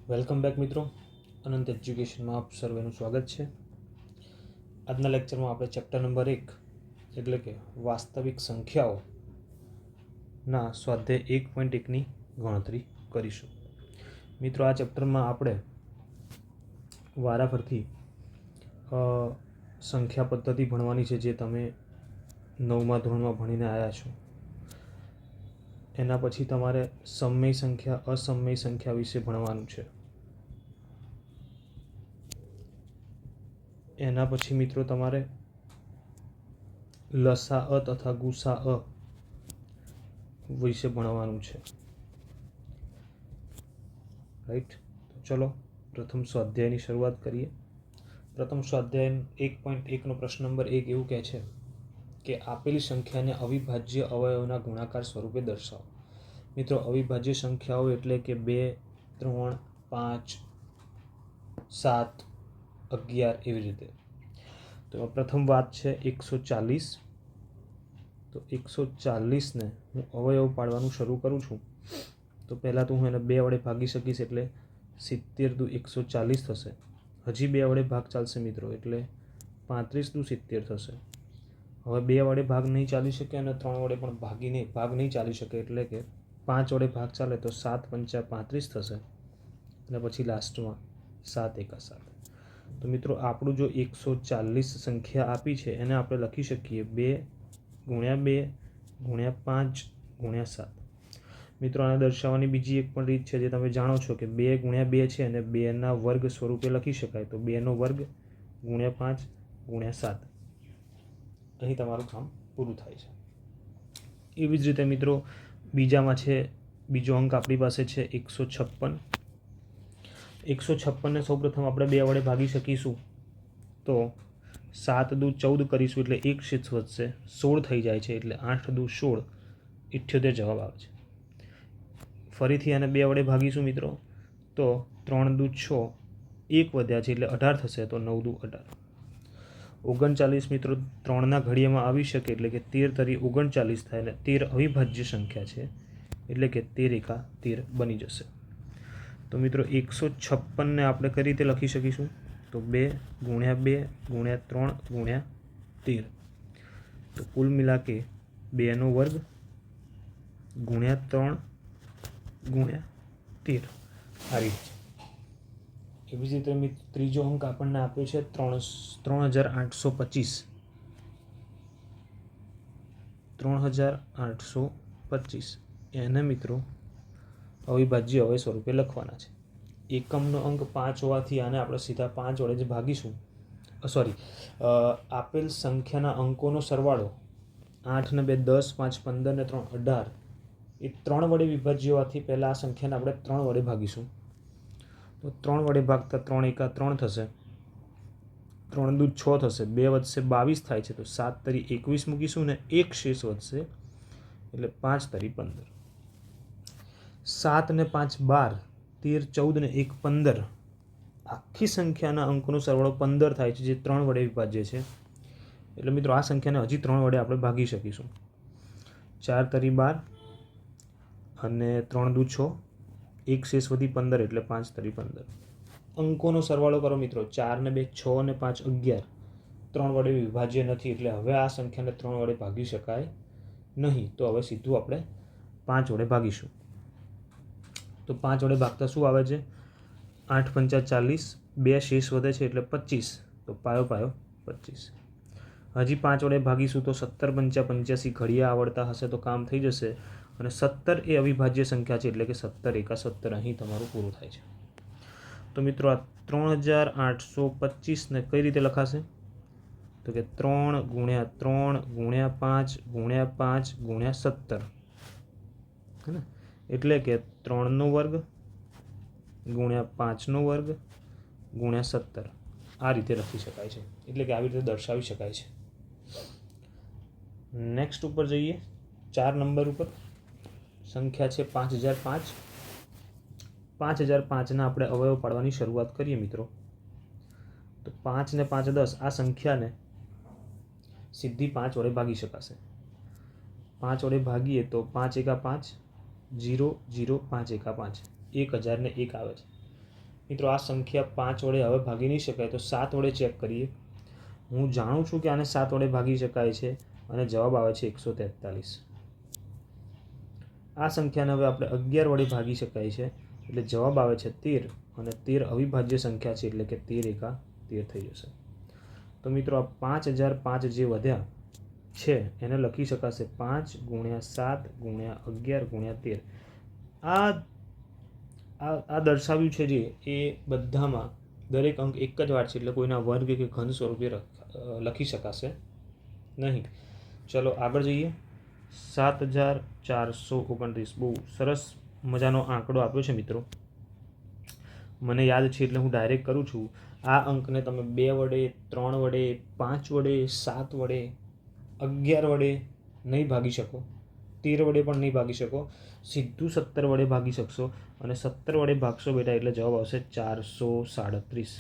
Welcome back મિત્રો, અનંત એજ્યુકેશનમાં આપ સર્વેનું સ્વાગત છે. આજના લેક્ચરમાં આપણે ચેપ્ટર નંબર 1 એટલે કે વાસ્તવિક સંખ્યાઓના સ્વાધ્યાય 1.1ની ગણતરી કરીશું. મિત્રો, આ ચેપ્ટરમાં આપણે વારાફરતી સંખ્યા પદ્ધતિ ભણવાની છે, જે તમે 9મા ધોરણમાં ભણીને આવ્યા છો. એના પછી તમારે સમય સંખ્યા, અસમય સંખ્યા વિશે ભણવાનું છે. એના પછી મિત્રો તમારે લસાઅ તથા ગુસાઅ વિશે ભણવાનું છે. રાઈટ, તો ચલો પ્રથમ સ્વાધ્યાયની શરૂઆત કરીએ. પ્રથમ સ્વાધ્યાય 1.1નો પ્રશ્ન નંબર 1 એવું કહે છે કે આપેલી સંખ્યાને અવિભાજ્ય અવયવોના ગુણાકાર સ્વરૂપે દર્શાવો. મિત્રો, અવિભાજ્ય સંખ્યાઓ એટલે કે 2, 3, 5, 7, 11 એવી રીતે. તો પ્રથમ વાત છે 140. તો 140ને હું અવયવ પાડવાનું શરૂ કરું છું. તો પહેલાં તો હું એને 2 વડે ભાગી શકીશ, એટલે 70 દુ 140 થશે. હજી 2 વડે ભાગ ચાલશે મિત્રો, એટલે 35 દુ 70 થશે. હવે 2 વડે ભાગ નહીં ચાલી શકે અને 3 વડે પણ ભાગ નહીં ચાલી શકે, એટલે કે 5 વડે ભાગ ચાલે તો 7 પંચા 35 થશે અને પછી લાસ્ટમાં 7 એકા 7. તો મિત્રો, આપણું જો 140 સંખ્યા આપી છે એને આપણે લખી શકીએ 2 ગુણ્યા 2 ગુણ્યા 5 ગુણ્યા 7. મિત્રો, આને દર્શાવવાની બીજી એક પણ રીત છે, જે તમે જાણો છો કે 2 ગુણ્યા 2 છે અને 2ના વર્ગ સ્વરૂપે લખી શકાય. તો 2નો વર્ગ ગુણ્યા 5 ગુણ્યા 7. અહીં તમારું કામ પૂરું થાય છે. એવી જ રીતે મિત્રો બીજામાં છે, બીજો અંક આપણી પાસે છે 156. 156ને સૌપ્રથમ આપણે 2 વડે ભાગી શકીશું. તો 7 દુ 14 કરીશું એટલે 1 શેષ વધશે, 16 થઈ જાય છે, એટલે 8 દુ 16, 78 જવાબ આવે છે. ફરીથી આને 2 વડે ભાગીશું મિત્રો, તો 3 દુ 6, 1 વધ્યા છે એટલે 18 થશે, તો 9 દુ 18. 39 મિત્રો 3ના ઘડિયામાં આવી શકે, એટલે કે 13 તરી 39 થાય, અને 13 અવિભાજ્ય સંખ્યા છે, એટલે કે 13 એકા 13 બની જશે. તો મિત્રો 156ને આપણે કઈ રીતે લખી શકીશું? તો 2 ગુણ્યા 2 ગુણ્યા 3 ગુણ્યા 13. તો કુલ મિલા કે 2નો વર્ગ ગુણ્યા 3 ગુણ્યા 13 આ રીતે. એવી જ રીતે ત્રીજો અંક આપણને આપ્યો છે 3825. 3825 એને મિત્રો અવિભાજ્ય અવયવ સ્વરૂપે લખવાના છે. એકમનો અંક 5 હોવાથી આને આપણે સીધા 5 વડે જ ભાગીશું. આપેલ સંખ્યાના અંકોનો સરવાળો 8 ને 2 10, 5 15 ને 3 18 એ 3 વડે વિભાજ્ય હોવાથી પહેલાં આ સંખ્યાને આપણે 3 વડે ભાગીશું. તો 3 વડે ભાગતા 3 એકા 3 થશે, 3 દુ 6 થશે, 2 વધશે 22 થાય છે. તો 7 તરી 21 મૂકીશું ને 1 શેષ વધશે, એટલે 5 તરી 15. 7 ને 5 12, 13 14 ને 1 15. આખી સંખ્યાના અંકોનો સરવાળો 15 થાય છે, જે 3 વડે વિભાજ્ય છે. એટલે મિત્રો આ સંખ્યાને હજી 3 વડે આપણે ભાગી શકીશું. 4 તરી 12 અને 3 દુ 6, 1 શેષ વધી 15, એટલે 5 તરી 15. અંકોનો સરવાળો કરો મિત્રો. 4 ને 2 6 ને 5 11. 3 વડે વિભાજ્ય નથી, એટલે હવે આ સંખ્યાને 3 વડે ભાગી શકાય નહીં. તો હવે સીધું આપણે 5 વડે ભાગીશું. તો 5 વડે ભાગતા શું આવે છે? 8 પંચા 40, 2 શેષ વધે છે એટલે 25. તો પાયો 25. હજી 5 વડે ભાગીશું તો 17 પંચા 85 ઘડિયા આવડતા હશે તો કામ થઈ જશે. અને 17 એ અવિભાજ્ય સંખ્યા છે, એટલે કે 17 એકા 17 અહીં તમારું પૂરું થાય છે. તો મિત્રો આ 3825ને કઈ રીતે લખાશે? તો કે 3 ગુણ્યા 3 ગુણ્યા 5 ગુણ્યા 5 ગુણ્યા 17, હે ને? એટલે કે 3નો વર્ગ ગુણ્યા 5નો વર્ગ ગુણ્યા 17 આ રીતે લખી શકાય છે, એટલે કે આવી રીતે દર્શાવી શકાય છે. નેક્સ્ટ ઉપર જઈએ. 4 નંબર ઉપર સંખ્યા છે 5005. 5005ના આપણે અવયવ પાડવાની શરૂઆત કરીએ મિત્રો. તો 5 ને 5 10, આ સંખ્યાને સીધી 5 વડે ભાગી શકાશે. 5 વડે ભાગીએ તો 5 એકા 5, 0 0 5 એકા 5, 1000 ને 1 આવે છે. મિત્રો આ સંખ્યા 5 વડે હવે ભાગી નહીં શકાય, તો 7 વડે ચેક કરીએ. હું જાણું છું કે આને 7 વડે ભાગી શકાય છે અને જવાબ આવે છે 143. આ સંખ્યાને હવે આપણે 11 વડે ભાગી શકાય છે એટલે જવાબ આવે છે 13 અને 13 અવિભાજ્ય સંખ્યા છે એટલે કે 13 એકા 13 થઈ જશે. તો મિત્રો આ 5005 જે વધ્યા છે એને લખી શકાશે 5 × 7 × 11 × 13. આ દર્શાવ્યું છે જે એ બધામાં દરેક અંક એક જ વાર છે એટલે કોઈના વર્ગ કે ઘન સ્વરૂપે લખી શકાશે નહીં. ચલો આગળ જઈએ. 7429 બહુ સરસ મજાનો આંકડો આપ્યો છે મિત્રો. મને યાદ છે એટલે હું ડાયરેક્ટ કરું છું. આ અંકને તમે 2 વડે 3 વડે 5 વડે 7 વડે 11 વડે નહીં ભાગી શકો, 13 વડે પણ નહીં ભાગી શકો, સીધું 17 વડે ભાગી શકશો અને 17 વડે ભાગશો બેટા એટલે જવાબ આવશે 437.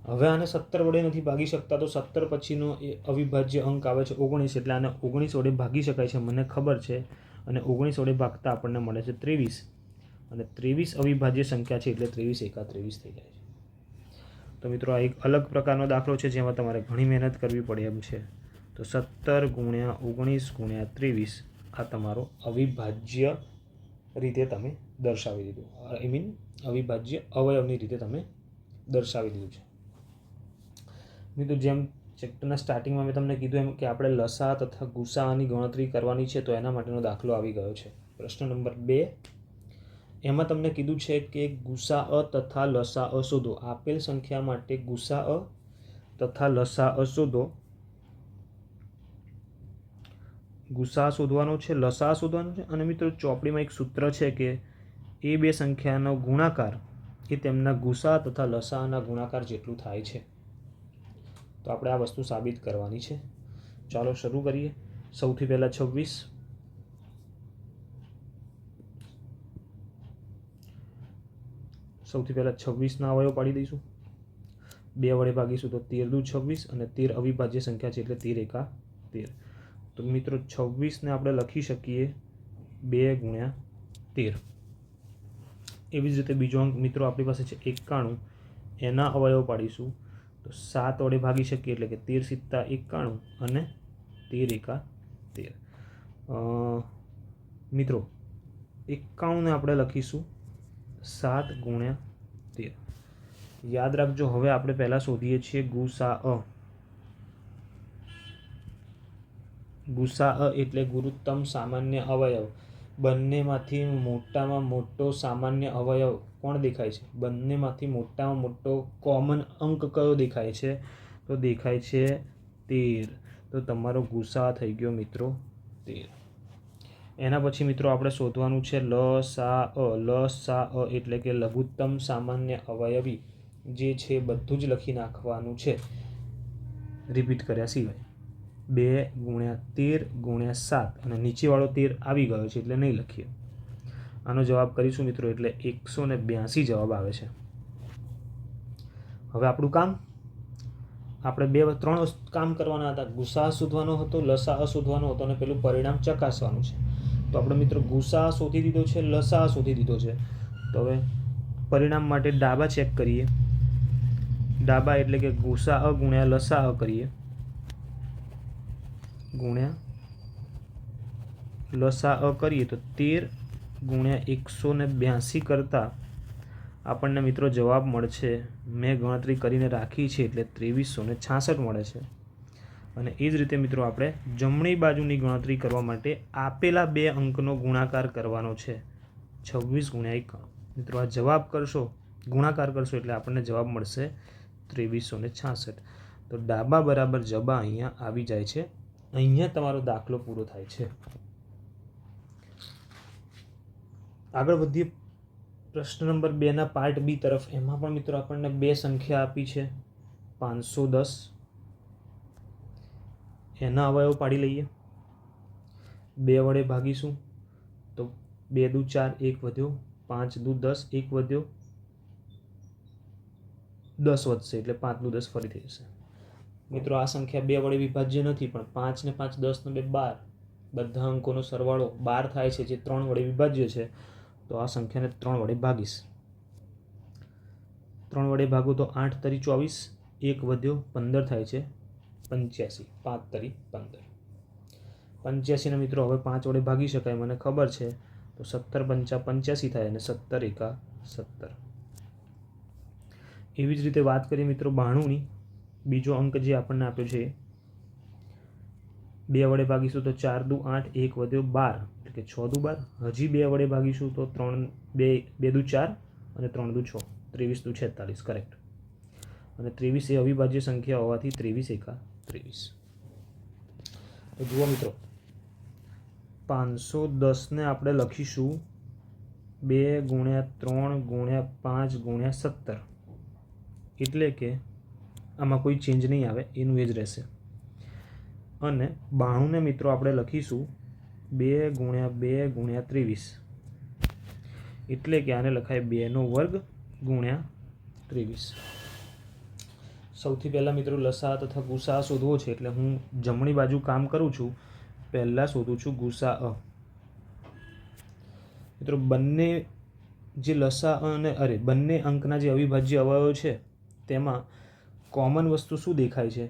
હવે આને 17 વડે નથી ભાગી શકતા તો 17 પછીનો એ અવિભાજ્ય અંક આવે છે 19 એટલે આને 19 વડે ભાગી શકાય છે, મને ખબર છે. અને 19 વડે ભાગતા આપણને મળે છે 23 અને 23 અવિભાજ્ય સંખ્યા છે એટલે 23 એકા 23 થઈ જાય છે. તો મિત્રો આ એક અલગ પ્રકારનો દાખલો છે જેમાં તમારે ઘણી મહેનત કરવી પડે એમ છે. તો 17 × 19 × 23 આ તમારો અવિભાજ્ય રીતે તમે દર્શાવી દીધું. અવિભાજ્ય અવયવની રીતે તમે દર્શાવી દીધું છે. મિત્રો જેમ ચેપ્ટરના સ્ટાર્ટિંગમાં મેં તમને કીધું એમ કે આપણે લસા તથા ગુસાઅની ગણતરી કરવાની છે, તો એના માટેનો દાખલો આવી ગયો છે. પ્રશ્ન નંબર 2 એમાં તમને કીધું છે કે ગુસાઅ તથા લસાઅ શોધો. આપેલ સંખ્યા માટે ગુસાઅ તથા લસાઅ શોધો. ગુસાઅ શોધવાનો છે, લસાઅ શોધવાનો છે અને મિત્રો ચોપડીમાં એક સૂત્ર છે કે એ બે સંખ્યાનો ગુણાકાર એ તેમના ગુસાઅ તથા લસાઅના ગુણાકાર જેટલું થાય છે. તો આપણે આ વસ્તુ સાબિત કરવાની છે. ચાલો શરૂ કરીએ. સૌથી પહેલાં 26. સૌથી પહેલાં 26ના અવયવ પાડી દઈશું. 2 વડે ભાગીશું તો 13 દુ 26 અને 13 અવિભાજ્ય સંખ્યા છે એટલે 13 એકા 13. તો મિત્રો 26ને આપણે લખી શકીએ 2 × 13. એવી જ રીતે બીજો અંક મિત્રો આપણી પાસે છે 91, એના અવયવ પાડીશું તો 7 વડે ભાગી શકીએ એટલે કે 13 × 7 = 91 અને 13 એકા 13. મિત્રો 91ને આપણે લખીશું 7 × 13. યાદ રાખજો હવે આપણે પહેલાં શોધીએ છીએ ગુસાઅ. ગુસાઅ એટલે ગુરુત્તમ સામાન્ય અવયવ. બંનેમાંથી મોટામાં મોટો સામાન્ય અવયવ કોણ દેખાય છે? બંનેમાંથી મોટામાં મોટો કોમન અંક કયો દેખાય છે? તો દેખાય છે 13. તો તમારો ગુસાઅ થઈ ગયો મિત્રો 13. એના પછી મિત્રો આપણે શોધવાનું છે લસાઅ. લસાઅ એટલે કે લઘુત્તમ સામાન્ય અવયવી. જે છે બધું જ લખી નાખવાનું છે રિપીટ કર્યા સિવાય. 2 × 13 × 7 અને નીચેવાળો 13 આવી ગયો છે એટલે નહીં લખીએ. આનો જવાબ કરીશું મિત્રો એટલે 182 જવાબ આવે છે. હવે આપણું કામ, આપણે 3 કામ કરવાના હતા. ગુસાઅ શોધવાનો હતો, લસાઅ શોધવાનો હતો અને પેલું પરિણામ ચકાસવાનું છે. તો આપણે મિત્રો ગુસાઅ શોધી દીધો છે, લસાઅ શોધી દીધો છે. તો હવે પરિણામ માટે ડાબા ચેક કરીએ. ડાબા એટલે કે ગુસાઅ × લસાઅ કરીએ, લસાઅ કરીએ તો 13 × 182 કરતાં આપણને મિત્રો જવાબ મળશે, મેં ગણતરી કરીને રાખી છે એટલે 2366 મળે છે. અને એ જ રીતે મિત્રો આપણે જમણી બાજુની ગણતરી કરવા માટે આપેલા 2 અંકનો ગુણાકાર કરવાનો છે 26 × 51. મિત્રો આ જવાબ કરશો, ગુણાકાર કરશો એટલે આપણને જવાબ મળશે 2366. તો ડાબા બરાબર જબા અહીંયા આવી જાય છે. અહીંયા તમારો દાખલો પૂરો થાય છે. આગળ વધીએ પ્રશ્ન નંબર 2ના પાર્ટ બી તરફ. એમાં પણ મિત્રો આપણને 2 સંખ્યા આપી છે 510. એના અવયવ પાડી લઈએ. 2 વડે ભાગીશું તો 2 દુ 4, 1 વધ્યો, 5 દુ 10, 1 વધ્યો, 10 વધશે એટલે 5 દુ 10 ફરી થઈ જશે. મિત્રો આ સંખ્યા 2 વડે વિભાજ્ય નથી પણ 5 ને 5 10 ને 2 12, બધા અંકોનો સરવાળો 12 થાય છે જે 3 વડે વિભાજ્ય છે. તો આ સંખ્યાને 3 વડે ભાગીશ. 3 વડે ભાગો તો 8 તરી 24, 1 વધ્યો 15 થાય છે 85, 5 તરી 15. 85 મિત્રો હવે 5 વડે ભાગી શકાય, મને ખબર છે, તો 17 પંચા 85 થાય અને 17 એકા 17. એવી જ રીતે વાત કરીએ મિત્રો 92ની, બીજો અંક જે આપણને આપ્યો છે 2 વડે ભાગીશું તો 4 દુ 8, 1 વધ્યો 12 એટલે કે 6 દુ 12. હજી 2 વડે ભાગીશું તો 2 દુ 4 અને 3 દુ 6, 23 દુ 46 કરેક્ટ. અને 23 એ અવિભાજ્ય સંખ્યા હોવાથી 23 એકા 23. તો જુઓ મિત્રો 510ને આપણે લખીશું 2 ગુણ્યા 3 ગુણ્યા 5 ગુણ્યા 17, એટલે કે આમાં કોઈ ચેન્જ નહીં આવે, એનું એ જ રહેશે. અને 92ને મિત્રો આપણે લખીશું 2 ગુણ્યા 2 ગુણ્યા 23, એટલે કે આને લખાય 2નો વર્ગ ગુણ્યા 23. સૌથી પહેલાં મિત્રો લસા તથા ગુસા શોધવો છે, એટલે હું જમણી બાજુ કામ કરું છું. પહેલાં શોધું છું ગુસા. મિત્રો બંને જે લસા અને બંને અંકના જે અવિભાજ્ય અવયવો છે તેમાં કોમન વસ્તુ શું દેખાય છે?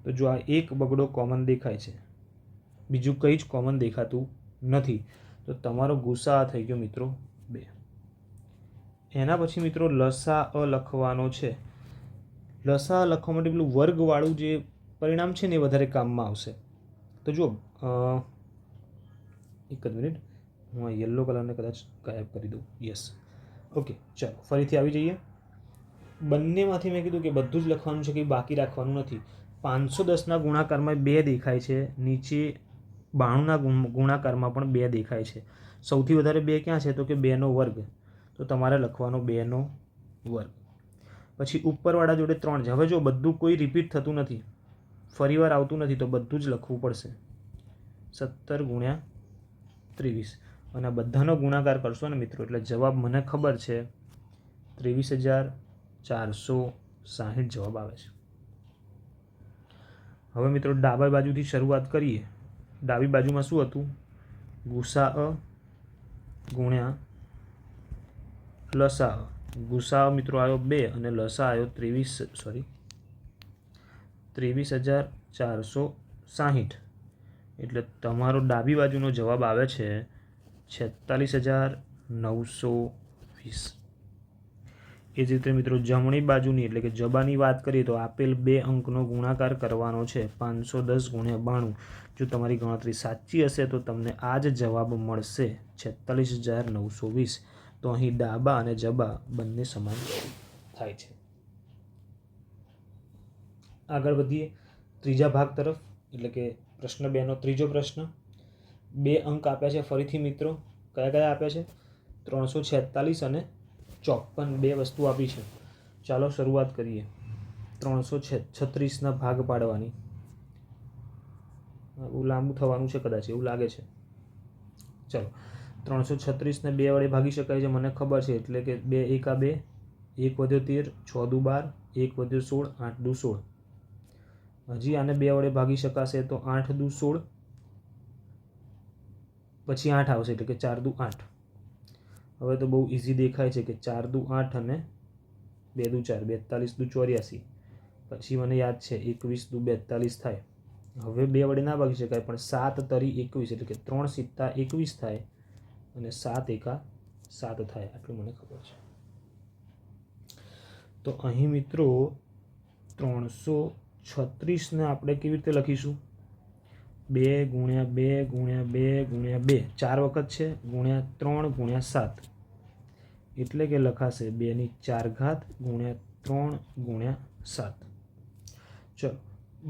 તો જો આ એક બગડો કોમન દેખાય છે, બીજું કંઈ જ કોમન દેખાતું નથી, તો તમારો ગુસા થઈ ગયો મિત્રો 2. એના પછી મિત્રો લસા લખવાનો છે. લસા લખવા માટે પેલું વર્ગવાળું જે પરિણામ છે ને એ વધારે કામમાં આવશે. તો જુઓ એક જ મિનિટ, હું આ યલો કલરને કદાચ ગાયબ કરી દઉં. યસ, ઓકે, ચાલો ફરીથી આવી જઈએ. બંનેમાંથી મેં કીધું કે બધું જ લખવાનું છે, કંઈ બાકી રાખવાનું નથી. 510ના ગુણાકારમાં 2 દેખાય છે, નીચે 92ના ગુણાકારમાં પણ 2 દેખાય છે. સૌથી વધારે 2 ક્યાં છે? તો કે 2નો વર્ગ, તો તમારે લખવાનો 2નો વર્ગ. પછી ઉપરવાળા જોડે 3 છે. હવે જો બધું કોઈ રિપીટ થતું નથી, ફરીવાર આવતું નથી, તો બધું જ લખવું પડશે. 17 ગુણ્યા 23, અને આ બધાનો ગુણાકાર કરશો ને મિત્રો એટલે જવાબ મને ખબર છે 23,460 જવાબ આવે છે. હવે મિત્રો ડાબા બાજુથી શરૂઆત કરીએ. ડાબી બાજુમાં શું હતું? ગુસા ગુણ્યા લસા. ગુસા મિત્રો આવ્યો 2 અને લસા આવ્યો 23,460, એટલે તમારો ડાબી બાજુનો જવાબ આવે છે 46,920. એ જ રીતે મિત્રો જમણી બાજુની એટલે કે જબાની વાત કરીએ તો આપેલ 2 અંકનો ગુણાકાર કરવાનો છે 510 ગુણ્યા 92. જો તમારી ગણતરી સાચી હશે તો તમને આ જ જવાબ મળશે 46,920. તો અહીં ડાબા અને જબા બંને સમાન થાય છે. આગળ વધીએ ત્રીજા ભાગ તરફ, એટલે કે પ્રશ્ન 2નો ત્રીજો પ્રશ્ન. 2 અંક આપ્યા છે ફરીથી મિત્રો. કયા કયા આપ્યા છે? 346 અને 54, 2 વસ્તુ આપી છે. ચાલો શરૂઆત કરીએ. 336ના ભાગ પાડવાની. બહુ લાંબુ થવાનું છે કદાચ, એવું લાગે છે. ચલો 336ને 2 વડે ભાગી શકાય છે, મને ખબર છે, એટલે કે 2 એકા 2, 1 વધ્યો 13, 6 દુ 12, 1 વધ્યો 16, 8 દુ 16. હજી આને 2 વડે ભાગી શકાશે તો 8 દુ 16, પછી 8 આવશે એટલે કે 4 દુ 8. હવે તો બહુ ઇઝી દેખાય છે કે 4 દુ 8 અને 2 દુ 4, 42 દુ 84. પછી મને યાદ છે 21 દુ 42 થાય. હવે 2 વડે ના ભાગી શકાય, પણ 7 તરી 21 એટલે કે 3 સિત્તા 21 થાય અને 7 એકા 7 થાય, આટલું મને ખબર છે. તો અહીં મિત્રો 336ને આપણે કેવી રીતે લખીશું? 2 ગુણ્યા 2 ગુણ્યા 2 ગુણ્યા 2, 4 વખત છે, ગુણ્યા 3 ગુણ્યા 7, એટલે કે લખાશે 2/4 ગુણ્યા 3 ગુણ્યા 7. ચલો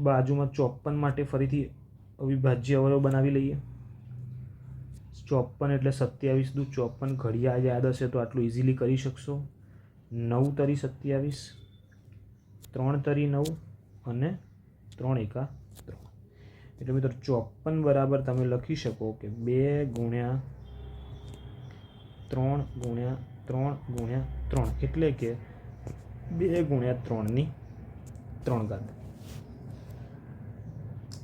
બાજુમાં 54 માટે ફરીથી અવિભાજ્ય અવયવ બનાવી લઈએ. 54 એટલે 27 દુ 54. ઘડિયા યાદ હશે તો આટલું ઇઝીલી કરી શકશો. 9 તરી 27, 3 તરી 9 અને 3 એકા 3. એટલે મિત્રો 54 બરાબર તમે લખી શકો કે 2 ગુણ્યા 3 ગુણ્યા 3 ગુણ્યા 3, એટલે કે 2 ગુણ્યા 3 ઘાત.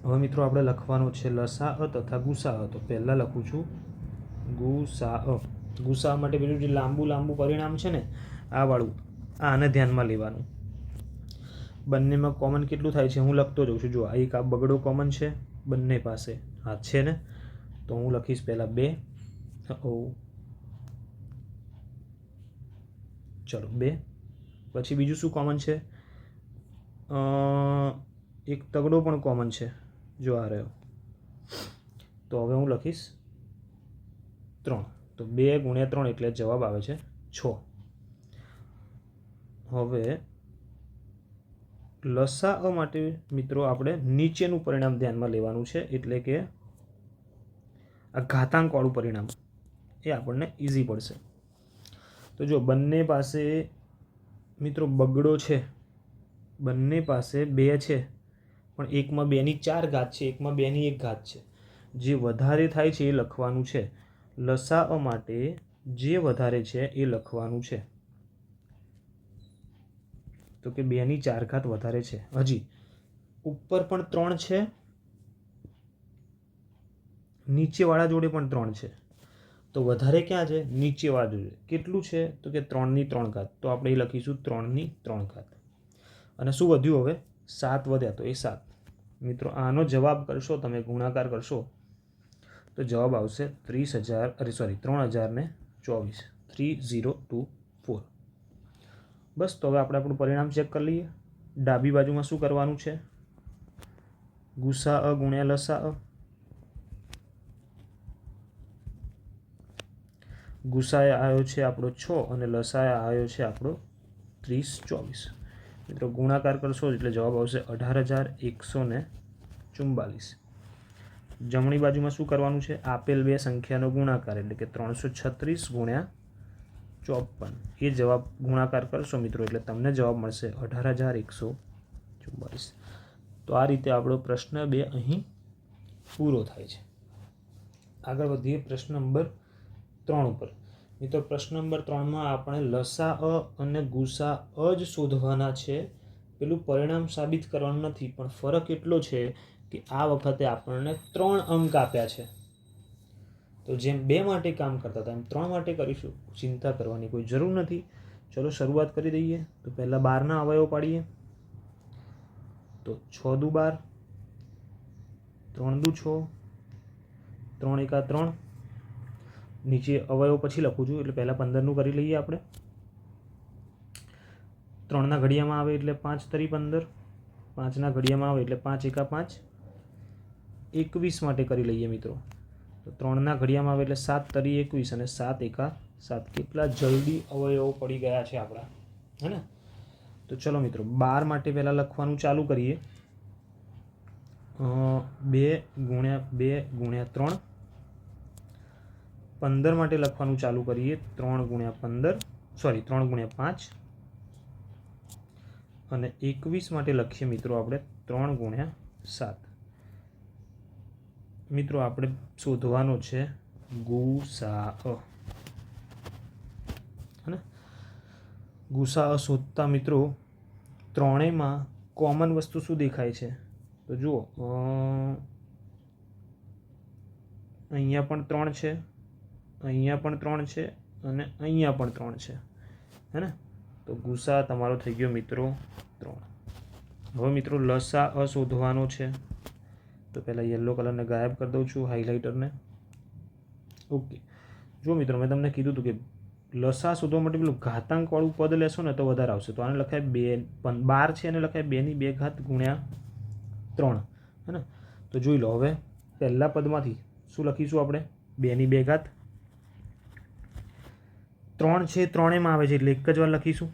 હવે મિત્રો આપણે લખવાનો છે લસા તથા ગુસા. તો પહેલાં લખું છું ગુસા. ગુસા માટે પેલું જે લાંબુ પરિણામ છે ને આ વાળું, આને ધ્યાનમાં લેવાનું. બંનેમાં કોમન કેટલું થાય છે હું લખતો જાઉં છું. જો એક આ બગડો કોમન છે, બંને પાસે હાથ છે ને, તો હું લખીશ પહેલાં 2. ચલો 2. પછી બીજું શું કોમન છે? એક તગડો પણ કોમન છે, જો આ રહ્યો. તો હવે હું લખીશ 3. તો 2 × 3 એટલે જવાબ આવે છે 6. હવે લસાઅ માટે મિત્રો આપણે નીચેનું પરિણામ ધ્યાનમાં લેવાનું છે, એટલે કે આ ઘાતાંકવાળું પરિણામ એ આપણને ઇઝી પડશે. તો જો બંને પાસે મિત્રો બગડો છે, બંને પાસે 2 છે, પણ એકમાં 2ની 4 ઘાત છે, એકમાં 2ની 1 ઘાત છે. જે વધારે થાય છે એ લખવાનું છે. લસાઅ માટે જે વધારે છે એ લખવાનું છે. તો કે 2ની 4 ઘાત વધારે છે. હજી ઉપર પણ 3 છે, નીચેવાળા જોડે પણ 3 છે. તો વધારે ક્યાં છે? નીચેવાળા જોડે. કેટલું છે? તો કે 3ની 3 ઘાત. તો આપણે એ લખીશું 3ની 3 ઘાત. અને શું વધ્યું હવે? 7 વધ્યા, તો એ 7. મિત્રો આનો જવાબ કરશો તમે, ગુણાકાર કરશો તો જવાબ આવશે 3024. 3024. બસ. તો હવે આપણે આપણું પરિણામ ચેક કરી લઈએ. ડાબી બાજુમાં શું કરવાનું છે? ગુસાઅ ગુણ્યા લસાઅ. ગુસાએ આવ્યો છે આપણો 6 અને લસાએ આવ્યો છે આપણો 3024. મિત્રો ગુણાકાર કરશો એટલે જવાબ આવશે 18144. જમણી બાજુમાં શું કરવાનું છે? આપેલ બે સંખ્યાનો ગુણાકાર, એટલે કે 336 × 54. એ જવાબ ગુણાકાર કરશો મિત્રો એટલે તમને જવાબ મળશે 18144. તો આ રીતે આપણો પ્રશ્ન 2 અહીં પૂરો થાય છે. આગળ વધીએ પ્રશ્ન નંબર 3 ઉપર. મિત્રો પ્રશ્ન નંબર 3માં આપણે લસાઅ અને ગુસાઅ જ શોધવાના છે. પેલું પરિણામ સાબિત કરવાનું નથી, પણ ફરક એટલો છે કે આ વખતે આપણને 3 અંક આપ્યા છે. તો જેમ 2 માટે કામ કરતા હતા એમ 3 માટે કરીશું. ચિંતા કરવાની કોઈ જરૂર નથી. ચલો શરૂઆત કરી દઈએ. તો પહેલાં 12ના અવયવો પાડીએ. તો 6 દુ 12, 3 દુ 6, 3 એકા 3. નીચે અવયવ પછી લખું છું એટલે પહેલાં 15નું કરી લઈએ આપણે. 3ના ઘડિયામાં આવે એટલે 5 તરી 15, 5ના ઘડિયામાં આવે એટલે 5 એકા 5. 21 માટે કરી લઈએ મિત્રો. તો 3ના ઘડિયામાં આવે એટલે 7 તરી 21 અને 7 એકા 7. કેટલા જલ્દી અવયવો પડી ગયા છે આપણા, હે ને? તો ચલો મિત્રો 12 માટે પહેલાં લખવાનું ચાલુ કરીએ. 2 × 2 × 3. 15 માટે લખવાનું ચાલુ કરીએ. 3 × 15, સોરી 3 × 5. અને 21 માટે લખીએ મિત્રો આપણે 3 × 7. મિત્રો આપણે શોધવાનો છે ગુસાઅ, હે. ગુસાઅ શોધતા મિત્રો ત્રણેયમાં કોમન વસ્તુ શું દેખાય છે? તો જુઓ, અહીંયા પણ 3 છે, અહીંયા પણ 3 છે અને અહીંયા પણ 3 છે, હે ને? તો ગુસા તમારો થઈ ગયો મિત્રો 3. હવે મિત્રો લસાઅ શોધવાનો છે. તો પહેલાં યલો કલરને ગાયબ કરી દઉં છું, હાઇલાઇટરને. ઓકે. જો મિત્રો મેં તમને કીધું હતું કે લસા શોધવા માટે પેલું ઘાતાંકવાળું પદ લેશો ને તો વધારે આવશે. તો આને લખાય 12 છે, અને લખાય 2ની 2 ઘાત ગુણ્યા 3, હે ને? તો જોઈ લો. હવે પહેલા પદમાંથી શું લખીશું આપણે? 2ની 2 ઘાત. 3 છે, 3એમાં આવે છે એટલે એક જ વાર લખીશું.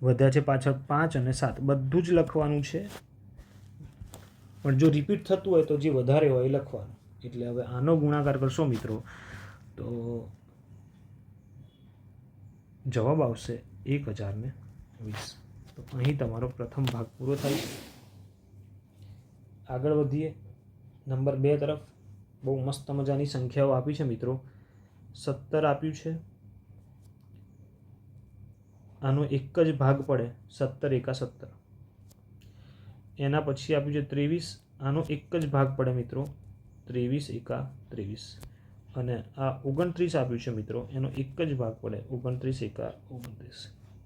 વધ્યા છે પાછળ 5 અને 7, બધું જ લખવાનું છે. પણ જો રિપીટ થતું હોય તો જે વધારે હોય એ લખવાનું. એટલે હવે આનો ગુણાકાર કરશો મિત્રો તો જવાબ આવશે 1020. તો અહીં તમારો પ્રથમ ભાગ પૂરો થાય છે. આગળ વધીએ નંબર 2 તરફ. બહુ મસ્ત મજાની સંખ્યાઓ આપી છે મિત્રો. 17 આપ્યું છે, આનો એક જ ભાગ પડે 17 એકા 17. એના પછી આપ્યું છે 23, આનો એક જ ભાગ પડે મિત્રો 23 એકા 23. અને આ 29 આપ્યું છે મિત્રો, એનો એક જ ભાગ પડે 29 એકા 29.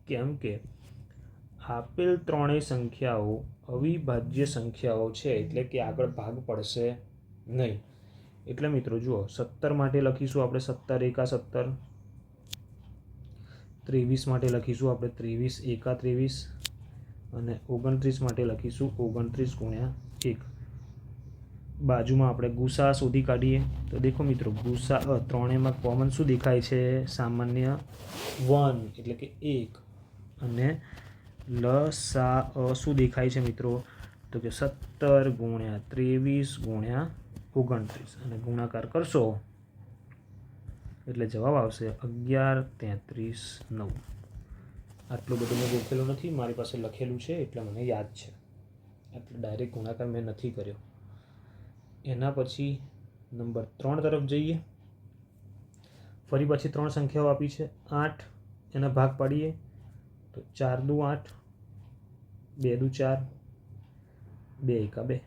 કેમ કે આપેલ ત્રણેય સંખ્યાઓ અવિભાજ્ય સંખ્યાઓ છે, એટલે કે આગળ ભાગ પડશે નહીં. એટલે મિત્રો જુઓ, 17 માટે લખીશું આપણે 17 એકા 17, 23 માટે લખીશું આપણે 23 એકા 23 અને 29 માટે લખીશું 29 ગુણ્યા 1. બાજુમાં આપણે ગુસા શોધી કાઢીએ તો દેખો મિત્રો, ગુસા ત્રણેયમાં કોમન શું દેખાય છે? સામાન્ય 1 એટલે કે 1. અને લસા શું દેખાય છે મિત્રો? તો કે 17 ગુણ્યા 23 ગુણ્યા 29 અને ગુણાકાર કરશો એટલે જવાબ આવશે 11, 33, 9. આટલું બધું મેં ગોખેલું નથી, મારી પાસે લખેલું છે એટલે મને યાદ છે. એટલે ડાયરેક્ટ ગુણાકાર મેં નથી કર્યો. એના પછી નંબર 3 તરફ જઈએ. ફરી પછી 3 સંખ્યાઓ આપી છે. 8 એના ભાગ પાડીએ તો 4 દુ 8, 2 દુ 4, 2 એકા 2.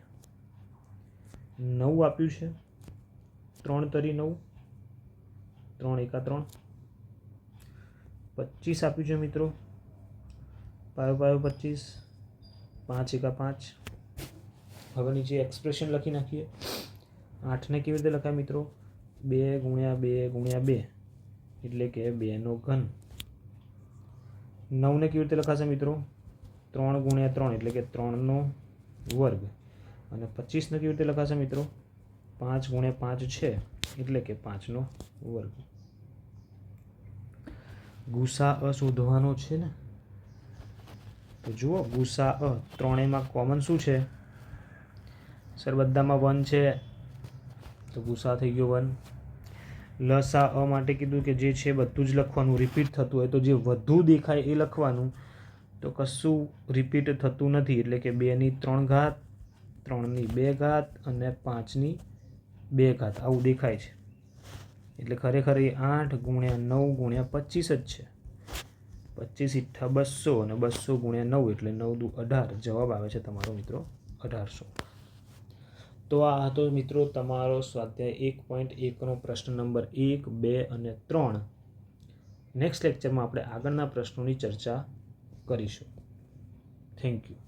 9 આપ્યું છે, 3 તરી 9, 3 એકા 3. 25 આપ્યું છે મિત્રો, પાયો પાયો 25, 5 એકા 5. હવે નીચે એક્સપ્રેશન લખી નાખીએ. 8ને કેવી રીતે લખાય મિત્રો? 2 ગુણ્યા 2 ગુણ્યા 2 એટલે કે 2નો ઘન. 9ને કેવી રીતે લખાશે મિત્રો? 3 ગુણ્યા 3 એટલે કે 3નો વર્ગ. અને 25ને કેવી રીતે લખાશે મિત્રો? 5 ગુણ્યા 5 છે એટલે કે 5નો વર્ગ. ગુસા શોધવાનો છે ને, તો જુઓ ગુસા ત્રણેયમાં કોમન શું છે? સર બધામાં 1 છે તો ગુસા થઈ ગયો 1. લસા માટે કીધું કે જે છે બધું જ લખવાનું, રિપીટ થતું હોય તો જે વધુ દેખાય એ લખવાનું. તો કશું રિપીટ થતું નથી, એટલે કે 2ની 3 ઘાત, 3ની 2 ઘાત અને 5ની 2 ઘાત આવું દેખાય છે. એટલે ખરેખર એ 8 ગુણ્યા 9 ગુણ્યા 25 જ છે. 25 ઈઠ્ઠા 200 અને 200 ગુણ્યા 9 એટલે 9 દુ 18. જવાબ આવે છે તમારો મિત્રો 1800. તો આ હતો મિત્રો તમારો સ્વાધ્યાય 1.1નો પ્રશ્ન નંબર 1, 2 અને 3. નેક્સ્ટ લેક્ચરમાં આપણે આગળના પ્રશ્નોની ચર્ચા કરીશું. Thank you.